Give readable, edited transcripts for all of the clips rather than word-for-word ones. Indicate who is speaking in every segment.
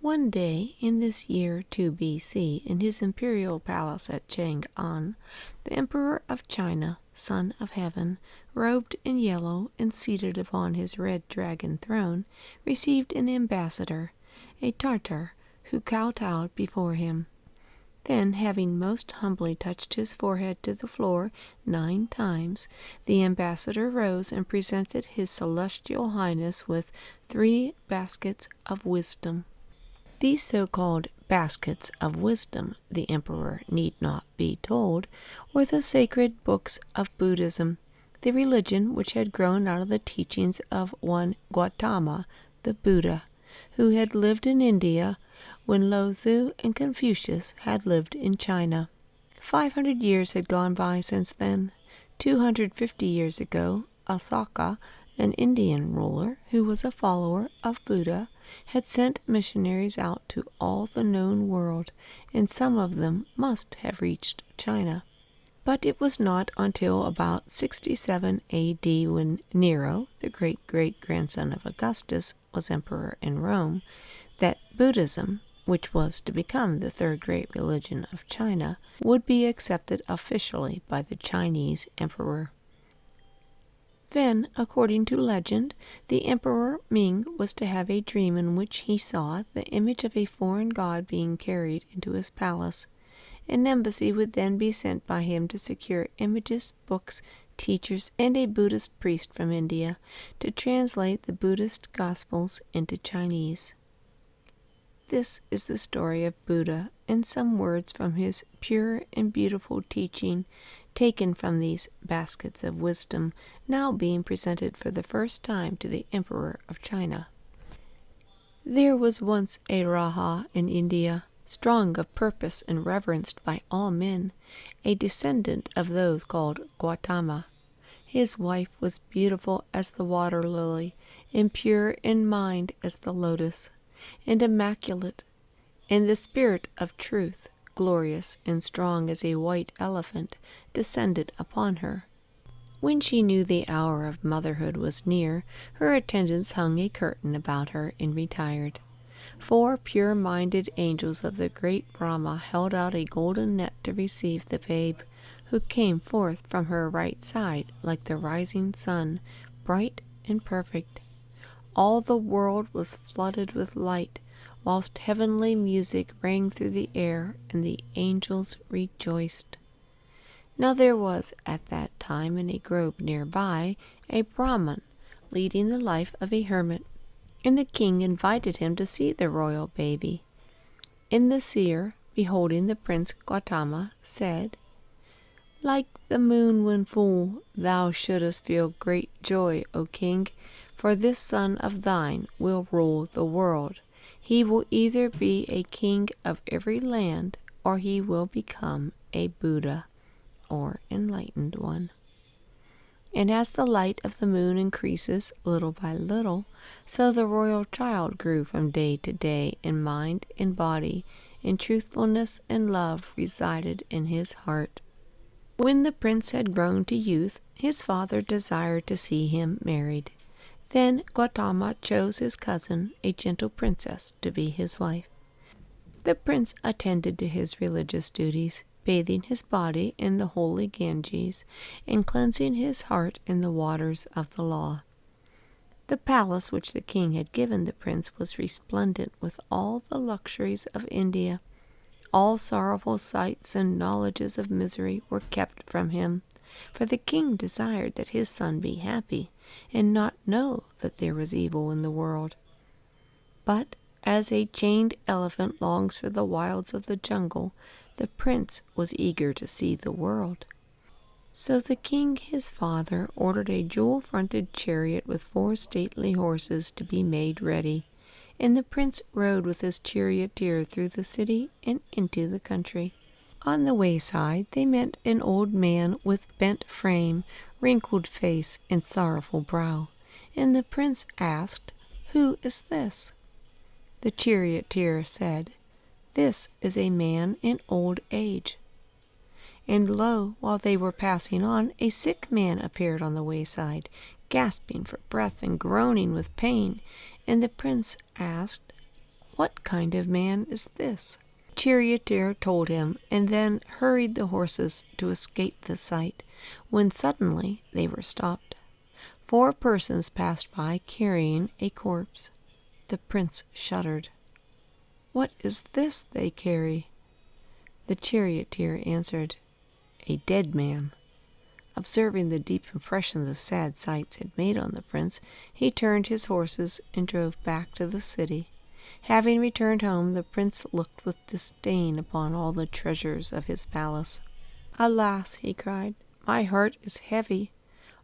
Speaker 1: One day in this year 2 BC, in his imperial palace at Chang'an, the Emperor of China, Son of Heaven, robed in yellow and seated upon his red dragon throne, received an ambassador, a Tartar, who kowtowed before him. Then, having most humbly touched his forehead to the floor 9 times, the ambassador rose and presented his celestial highness with 3 baskets of wisdom. These so-called baskets of wisdom, the emperor need not be told, were the sacred books of Buddhism, the religion which had grown out of the teachings of one Gautama, the Buddha, who had lived in India when Lao Tzu and Confucius had lived in China. 500 years had gone by since then. 250 years ago, Ashoka, an Indian ruler who was a follower of Buddha, had sent missionaries out to all the known world, and some of them must have reached China. But it was not until about 67 A.D., when Nero, the great-great-grandson of Augustus, was emperor in Rome, that Buddhism, which was to become the third great religion of China, would be accepted officially by the Chinese emperor. Then, according to legend, the Emperor Ming was to have a dream in which he saw the image of a foreign god being carried into his palace. An embassy would then be sent by him to secure images, books, teachers, and a Buddhist priest from India to translate the Buddhist Gospels into Chinese. This is the story of Buddha, and some words from his pure and beautiful teaching, taken from these baskets of wisdom, now being presented for the first time to the Emperor of China. There was once a Raja in India, strong of purpose and reverenced by all men, a descendant of those called Gautama. His wife was beautiful as the water lily, and pure in mind as the lotus, and immaculate, and the spirit of truth, glorious and strong as a white elephant, descended upon her. When she knew the hour of motherhood was near, her attendants hung a curtain about her and retired. 4 pure-minded angels of the great Brahma held out a golden net to receive the babe, who came forth from her right side like the rising sun, bright and perfect. All the world was flooded with light, whilst heavenly music rang through the air, and the angels rejoiced. Now there was at that time in a grove near by a Brahman leading the life of a hermit, and the king invited him to see the royal baby. And the seer, beholding the prince Gautama, said, "Like the moon when full, thou shouldest feel great joy, O king, for this son of thine will rule the world. He will either be a king of every land, or he will become a Buddha, or enlightened one." And as the light of the moon increases little by little, so the royal child grew from day to day in mind and body, and truthfulness and love resided in his heart. When the prince had grown to youth, his father desired to see him married. Then Gautama chose his cousin, a gentle princess, to be his wife. The prince attended to his religious duties, bathing his body in the holy Ganges, and cleansing his heart in the waters of the law. The palace which the king had given the prince was resplendent with all the luxuries of India. All sorrowful sights and knowledges of misery were kept from him, for the king desired that his son be happy, and not know that there was evil in the world. But as a chained elephant longs for the wilds of the jungle, the prince was eager to see the world. So the king his father ordered a jewel-fronted chariot with 4 stately horses to be made ready, and the prince rode with his charioteer through the city and into the country. On the wayside they met an old man with bent frame, wrinkled face, and sorrowful brow, and the prince asked, "Who is this?" The charioteer said, "This is a man in old age." And lo, while they were passing on, a sick man appeared on the wayside, gasping for breath and groaning with pain, and the prince asked, What kind of man is this?" The charioteer told him, and then hurried the horses to escape the sight, when suddenly they were stopped. 4 persons passed by carrying a corpse. The prince shuddered. "What is this they carry?" The charioteer answered, "A dead man." Observing the deep impression the sad sights had made on the prince, he turned his horses and drove back to the city. Having returned home, the prince looked with disdain upon all the treasures of his palace. "Alas," he cried, "my heart is heavy.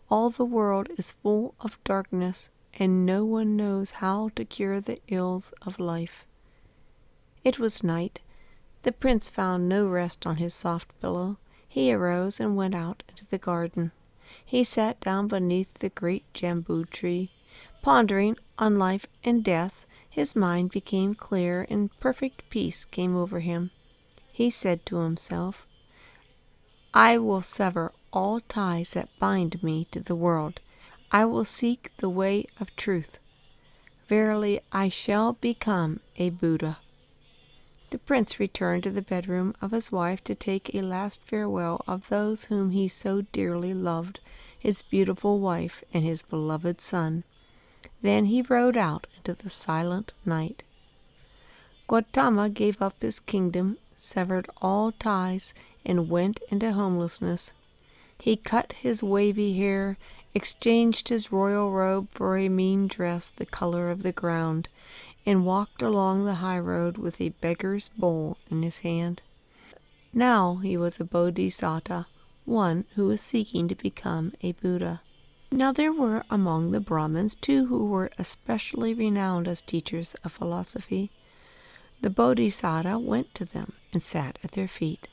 Speaker 1: All the world is full of darkness, and no one knows how to cure the ills of life." It was night. The prince found no rest on his soft pillow. He arose and went out into the garden. He sat down beneath the great bamboo tree. Pondering on life and death, his mind became clear and perfect peace came over him. He said to himself, "I will sever all ties that bind me to the world. I will seek the way of truth. Verily, I shall become a Buddha." The prince returned to the bedroom of his wife to take a last farewell of those whom he so dearly loved, his beautiful wife and his beloved son. Then he rode out into the silent night. Gautama gave up his kingdom, severed all ties, and went into homelessness. He cut his wavy hair, exchanged his royal robe for a mean dress the color of the ground, and walked along the high road with a beggar's bowl in his hand. Now he was a bodhisattva, one who was seeking to become a Buddha. Now there were among the Brahmins 2 who were especially renowned as teachers of philosophy. The bodhisattva went to them and sat at their feet.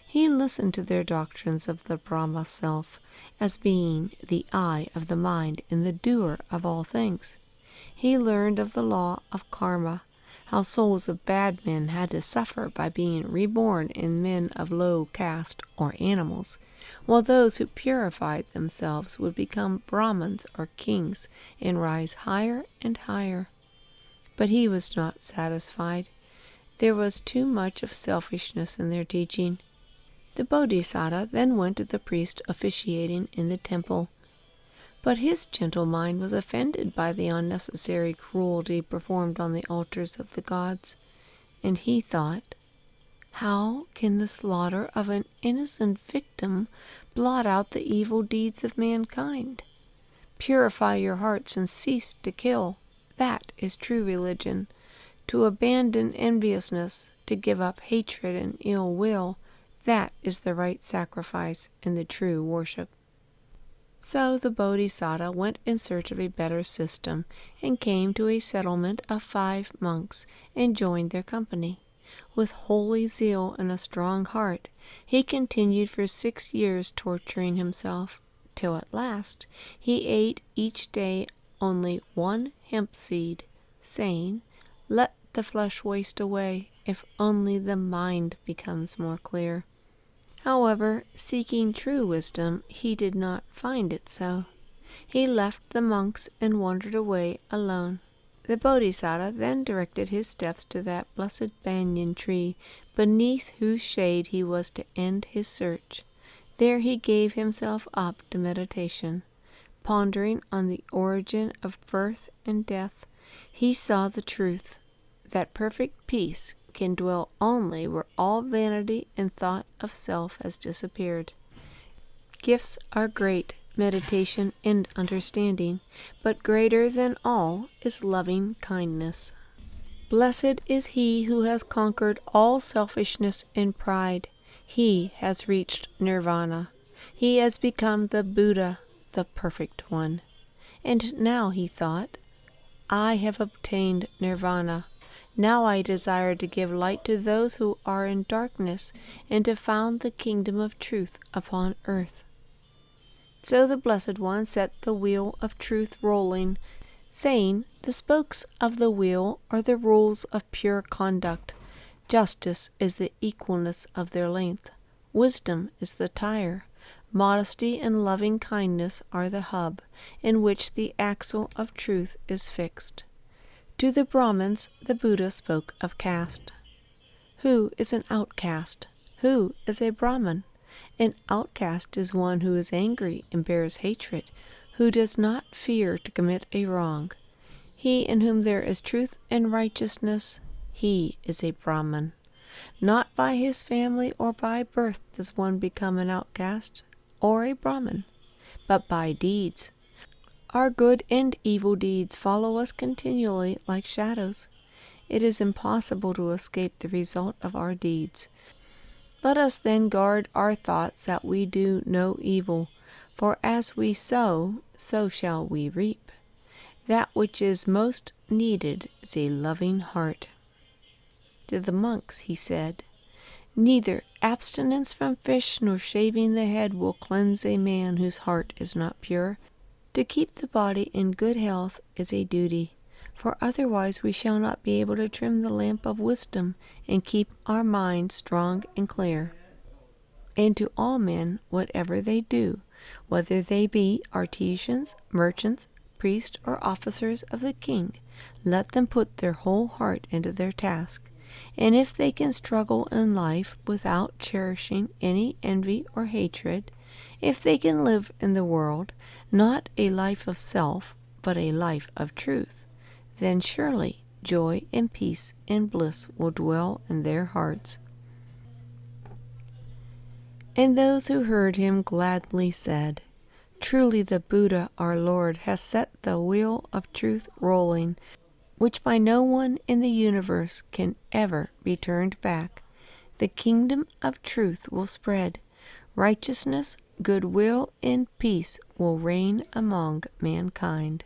Speaker 1: He listened to their doctrines of the Brahma self as being the eye of the mind and the doer of all things. He learned of the law of karma, how souls of bad men had to suffer by being reborn in men of low caste or animals, while those who purified themselves would become Brahmins or kings and rise higher and higher. But he was not satisfied. There was too much of selfishness in their teaching. The bodhisattva then went to the priest officiating in the temple. But his gentle mind was offended by the unnecessary cruelty performed on the altars of the gods, and he thought, "How can the slaughter of an innocent victim blot out the evil deeds of mankind? Purify your hearts and cease to kill. That is true religion. To abandon enviousness, to give up hatred and ill will, that is the right sacrifice and the true worship." So the bodhisattva went in search of a better system, and came to a settlement of 5 monks, and joined their company. With holy zeal and a strong heart, he continued for 6 years torturing himself, till at last he ate each day only 1 hemp seed, saying, "Let the flesh waste away, if only the mind becomes more clear." However, seeking true wisdom, he did not find it so. He left the monks and wandered away alone. The bodhisattva then directed his steps to that blessed banyan tree, beneath whose shade he was to end his search. There he gave himself up to meditation. Pondering on the origin of birth and death, he saw the truth, that perfect peace can dwell only where all vanity and thought of self has disappeared. Gifts are great, meditation and understanding, but greater than all is loving kindness. Blessed is he who has conquered all selfishness and pride. He has reached nirvana. He has become the Buddha, the perfect one. And now he thought, "I have obtained nirvana. Now I desire to give light to those who are in darkness, and to found the kingdom of truth upon earth." So the Blessed One set the wheel of truth rolling, saying, "The spokes of the wheel are the rules of pure conduct. Justice is the equalness of their length. Wisdom is the tire. Modesty and loving kindness are the hub, in which the axle of truth is fixed. To the Brahmins, the Buddha spoke of caste. Who is an outcast? Who is a Brahmin? An outcast is one who is angry and bears hatred, who does not fear to commit a wrong. He in whom there is truth and righteousness, he is a Brahmin. Not by his family or by birth does one become an outcast or a Brahmin, but by deeds. Our good and evil deeds follow us continually like shadows. It is impossible to escape the result of our deeds. Let us then guard our thoughts that we do no evil, for as we sow, so shall we reap. That which is most needed is a loving heart. To the monks he said, Neither abstinence from fish nor shaving the head will cleanse a man whose heart is not pure. To keep the body in good health is a duty, for otherwise we shall not be able to trim the lamp of wisdom and keep our mind strong and clear. And to all men, whatever they do, whether they be artisans, merchants, priests, or officers of the king, let them put their whole heart into their task. And if they can struggle in life without cherishing any envy or hatred, if they can live in the world not a life of self, but a life of truth, then surely joy and peace and bliss will dwell in their hearts. And those who heard him gladly said, Truly the Buddha, our Lord, has set the wheel of truth rolling, which by no one in the universe can ever be turned back. The kingdom of truth will spread. Righteousness, goodwill, and peace will reign among mankind.